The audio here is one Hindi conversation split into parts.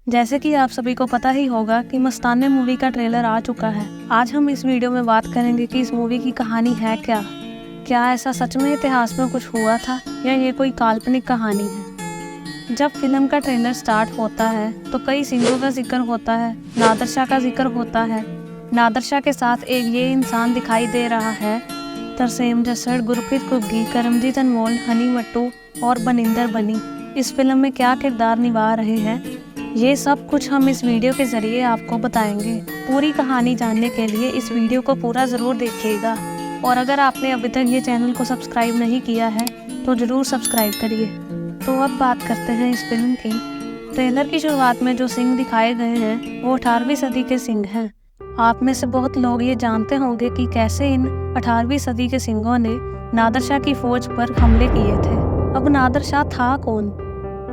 जैसे कि आप सभी को पता ही होगा कि मस्ताने मूवी का ट्रेलर आ चुका है। आज हम इस वीडियो में बात करेंगे कि इस मूवी की कहानी है क्या ऐसा सच में इतिहास में कुछ हुआ था या ये कोई काल्पनिक कहानी है। जब फिल्म का ट्रेलर स्टार्ट होता है तो कई सिंगरों का जिक्र होता है, नादिर शाह का जिक्र होता है। नादिर शाह के साथ एक ये इंसान दिखाई दे रहा है, तरसेम जसर, गुरप्रीत घुग्गी, करमजीत अनमोल, हनी मट्टू और बनिंदर बनी इस फिल्म में क्या किरदार निभा रहे हैं, ये सब कुछ हम इस वीडियो के ज़रिए आपको बताएंगे। पूरी कहानी जानने के लिए इस वीडियो को पूरा ज़रूर देखिएगा और अगर आपने अभी तक ये चैनल को सब्सक्राइब नहीं किया है तो ज़रूर सब्सक्राइब करिए। तो अब बात करते हैं इस फिल्म की। ट्रेलर की शुरुआत में जो सिंह दिखाए गए हैं वो 18वीं सदी के सिंह हैं। आप में से बहुत लोग ये जानते होंगे कि कैसे इन 18वीं सदी के सिंहों ने नादिर शाह की फौज पर हमले किए थे। अब नादिर शाह था कौन?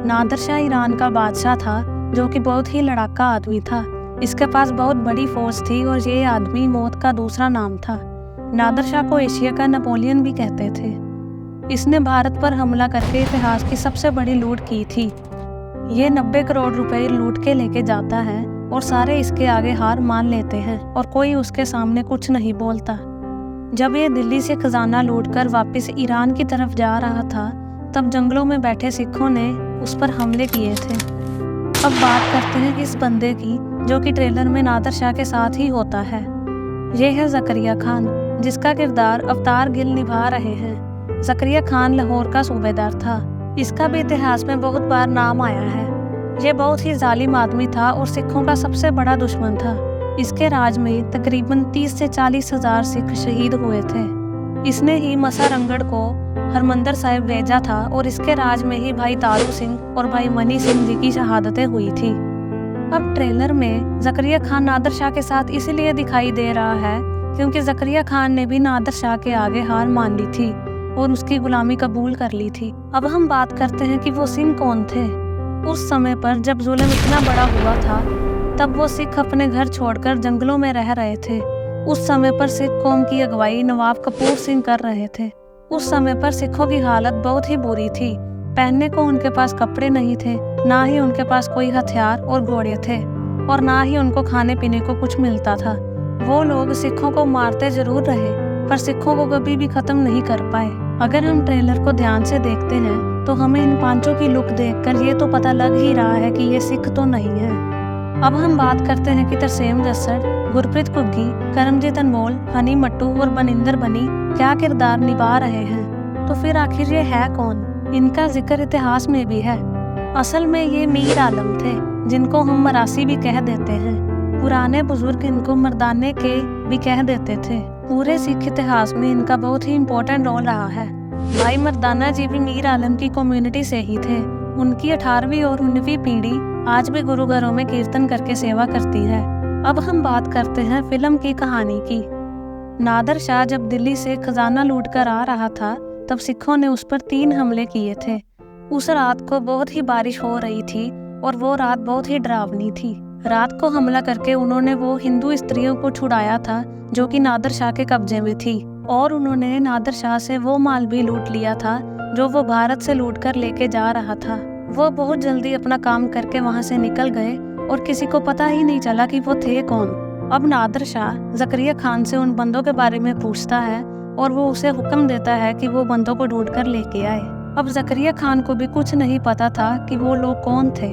नादिर शाह ईरान का बादशाह था जो कि बहुत ही लड़ाका आदमी था। इसके पास बहुत बड़ी फौज थी और ये आदमी मौत का दूसरा नाम था। नादिर शाह को एशिया का नेपोलियन भी कहते थे। इसने भारत पर हमला करके इतिहास की सबसे बड़ी लूट की थी। ये 90 करोड़ रुपए लूट के लेके जाता है और सारे इसके आगे हार मान लेते हैं और कोई उसके सामने कुछ नहीं बोलता। जब ये दिल्ली से खजाना लूटकर वापस ईरान की तरफ जा रहा था तब जंगलों में बैठे सिखों ने उस पर हमले किए थे। अब बात करते हैं इस बंदे की जो कि ट्रेलर में नादिर शाह के साथ ही होता है। ये है ज़करिया खान, जिसका किरदार अवतार गिल निभा रहे हैं। ज़करिया खान लाहौर का सूबेदार था। इसका भी इतिहास में बहुत बार नाम आया है। ये बहुत ही जालिम आदमी था और सिखों का सबसे बड़ा दुश्मन था। इसके राज में तकरीबन 30 से 40 हजार सिख शहीद हुए थे। इसने ही मसा रंगड़ को हरमंदर साहिब भेजा था और इसके राज में ही भाई तारू सिंह और भाई मनी सिंह जी की शहादतें हुई थी। अब ट्रेलर में ज़करिया खान नादिर शाह के साथ इसलिए दिखाई दे रहा है क्योंकि ज़करिया खान ने भी नादिर शाह के आगे हार मान ली थी और उसकी गुलामी कबूल कर ली थी। अब हम बात करते हैं कि वो सिंह कौन थे। उस समय पर जब जुल्म इतना बड़ा हुआ था तब वो सिख अपने घर छोड़कर जंगलों में रह रहे थे। उस समय पर सिख कौम की अगुवाई नवाब कपूर सिंह कर रहे थे। उस समय पर सिखों की हालत बहुत ही बुरी थी। पहनने को उनके पास कपड़े नहीं थे, ना ही उनके पास कोई हथियार और घोड़े थे और ना ही उनको खाने पीने को कुछ मिलता था। वो लोग सिखों को मारते जरूर रहे पर सिखों को कभी भी खत्म नहीं कर पाए। अगर हम ट्रेलर को ध्यान से देखते हैं तो हमें इन पांचों की लुक देखकर ये तो पता लग ही रहा है कि ये सिख तो नहीं है। अब हम बात करते हैं कि तरसेम जसर, गुरप्रीत घुग्गी, करमजीत अनमोल, हनी मट्टू और बनिंदर बनी क्या किरदार निभा रहे हैं। तो फिर आखिर ये है कौन? इनका जिक्र इतिहास में भी है। असल में ये मीर आलम थे जिनको हम मरासी भी कह देते हैं। पुराने बुजुर्ग इनको मर्दाने के भी कह देते थे। पूरे सिख इतिहास में इनका बहुत ही इम्पोर्टेंट रोल रहा है। भाई मर्दाना जी भी मीर आलम की कम्युनिटी से ही थे। उनकी 18वीं और 19वीं पीढ़ी आज भी गुरुघरों में कीर्तन करके सेवा करती है। अब हम बात करते हैं फिल्म की कहानी की। नादिर शाह जब दिल्ली से खजाना लूट कर आ रहा था तब सिखों ने उस पर 3 हमले किए थे। उस रात को बहुत ही बारिश हो रही थी और वो रात बहुत ही डरावनी थी। रात को हमला करके उन्होंने वो हिंदू स्त्रियों को छुड़ाया था जो कि नादिर शाह के कब्जे में थी और उन्होंने नादिर शाह से वो माल भी लूट लिया था जो वो भारत से लूट कर लेके जा रहा था। वो बहुत जल्दी अपना काम करके वहाँ से निकल गए और किसी को पता ही नहीं चला कि वो थे कौन। अब नादिर शाह ज़करिया खान से उन बंदों के बारे में पूछता है और वो उसे हुक्म देता है कि वो बंदों को ढूंढ कर लेके आए। अब ज़करिया खान को भी कुछ नहीं पता था कि वो लोग कौन थे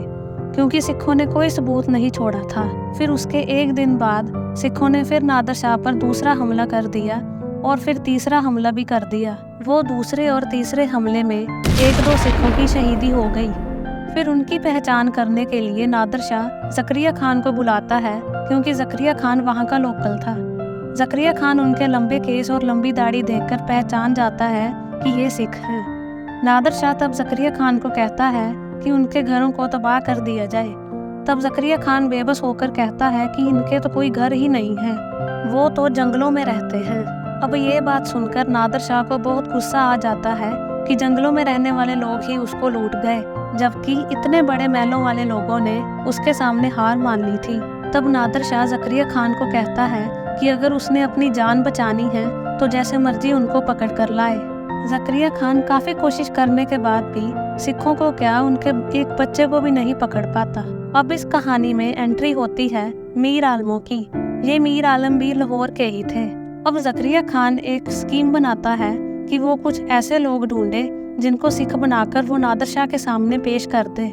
क्योंकि सिखों ने कोई सबूत नहीं छोड़ा था। फिर उसके एक दिन बाद सिखों ने फिर नादिर शाह पर दूसरा हमला कर दिया और फिर तीसरा हमला भी कर दिया। वो दूसरे और तीसरे हमले में 1-2 सिखों की शहीदी हो गई। फिर उनकी पहचान करने के लिए नादिर शाह ज़करिया खान को बुलाता है क्योंकि ज़करिया खान वहाँ का लोकल था। ज़करिया खान उनके लंबे केस और लंबी दाढ़ी देखकर पहचान जाता है कि ये सिख हैं। नादिर शाह तब ज़करिया खान को कहता है कि उनके घरों को तबाह कर दिया जाए। तब ज़करिया खान बेबस होकर कहता है कि इनके तो कोई घर ही नहीं है, वो तो जंगलों में रहते हैं। अब ये बात सुनकर नादिर शाह को बहुत गुस्सा आ जाता है कि जंगलों में रहने वाले लोग ही उसको लूट गए जबकि इतने बड़े महलों वाले लोगों ने उसके सामने हार मान ली थी। तब नादिर शाह ज़करिया खान को कहता है कि अगर उसने अपनी जान बचानी है तो जैसे मर्जी उनको पकड़ कर लाए। ज़करिया खान काफ़ी कोशिश करने के बाद भी सिखों को क्या उनके एक बच्चे को भी नहीं पकड़ पाता। अब इस कहानी में एंट्री होती है मीर आलमों की। ये मीर आलम भी लाहौर के ही थे। अब ज़करिया खान एक स्कीम बनाता है कि वो कुछ ऐसे लोग ढूंढे जिनको सिख बनाकर वो नादर शाह के सामने पेश कर दे।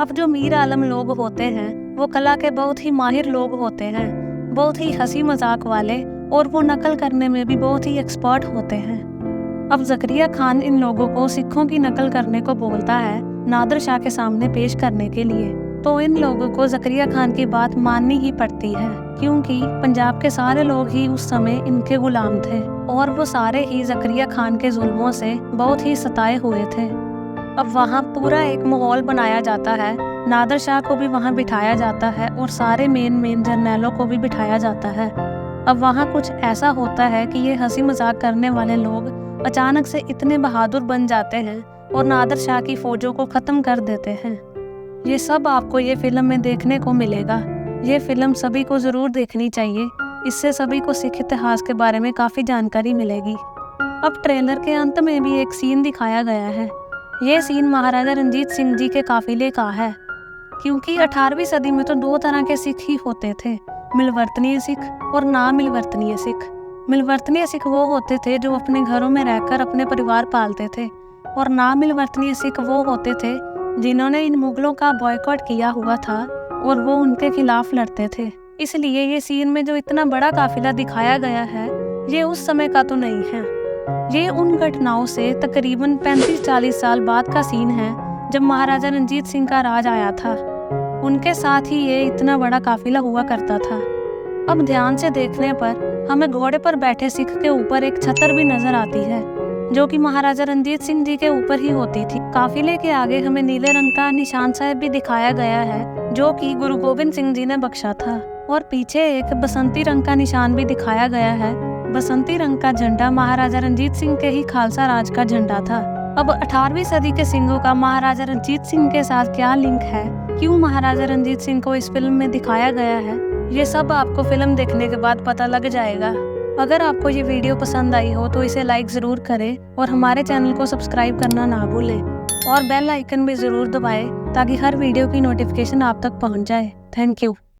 अब जो मीर आलम लोग होते हैं वो कला के बहुत ही माहिर लोग होते हैं, बहुत ही हंसी मजाक वाले, और वो नकल करने में भी बहुत ही एक्सपर्ट होते हैं। अब ज़करिया खान इन लोगों को सिखों की नकल करने को बोलता है नादर शाह के सामने पेश करने के लिए। तो इन लोगों को ज़करिया खान की बात माननी ही पड़ती है, क्योंकि पंजाब के सारे लोग ही उस समय इनके गुलाम थे और वो सारे ही ज़करिया खान के जुल्मों से बहुत ही सताए हुए थे। अब वहाँ पूरा एक माहौल बनाया जाता है, नादर शाह को भी वहाँ बिठाया जाता है और सारे मेन जर्नैलों को भी बिठाया जाता है। अब वहाँ कुछ ऐसा होता है कि ये हंसी मजाक करने वाले लोग अचानक से इतने बहादुर बन जाते हैं और नादर शाह की फौजों को ख़त्म कर देते हैं। ये सब आपको ये फिल्म में देखने को मिलेगा। ये फिल्म सभी को ज़रूर देखनी चाहिए, इससे सभी को सिख इतिहास के बारे में काफ़ी जानकारी मिलेगी। अब ट्रेलर के अंत में भी एक सीन दिखाया गया है। ये सीन महाराजा रंजीत सिंह जी के काफिले का है, क्योंकि 18वीं सदी में तो 2 तरह के सिख ही होते थे, मिलवर्तनीय सिख और ना मिलवर्तनीय सिख। मिलवर्तनीय सिख वो होते थे जो अपने घरों में रहकर अपने परिवार पालते थे, और ना मिलवर्तनीय सिख वो होते थे जिन्होंने इन मुगलों का बॉयकॉट किया हुआ था और वो उनके खिलाफ लड़ते थे। इसलिए ये सीन में जो इतना बड़ा काफिला दिखाया गया है ये उस समय का तो नहीं है। ये उन घटनाओं से तकरीबन 35-40 साल बाद का सीन है जब महाराजा रंजीत सिंह का राज आया था। उनके साथ ही ये इतना बड़ा काफिला हुआ करता था। अब ध्यान से देखने पर हमें घोड़े पर बैठे सिख के ऊपर एक छतर भी नजर आती है, जो कि महाराजा रंजीत सिंह जी के ऊपर ही होती थी। काफिले के आगे हमें नीले रंग का निशान साहब भी दिखाया गया है, जो कि गुरु गोविंद सिंह जी ने बख्शा था, और पीछे एक बसंती रंग का निशान भी दिखाया गया है। बसंती रंग का झंडा महाराजा रंजीत सिंह के ही खालसा राज का झंडा था। अब 18वीं सदी के सिंहों का महाराजा रंजीत सिंह के साथ क्या लिंक है, क्यों महाराजा रंजीत सिंह को इस फिल्म में दिखाया गया है, ये सब आपको फिल्म देखने के बाद पता लग जाएगा। अगर आपको ये वीडियो पसंद आई हो तो इसे लाइक ज़रूर करें और हमारे चैनल को सब्सक्राइब करना ना भूलें, और बेल आइकन भी ज़रूर दबाएं ताकि हर वीडियो की नोटिफिकेशन आप तक पहुंच जाए। Thank you.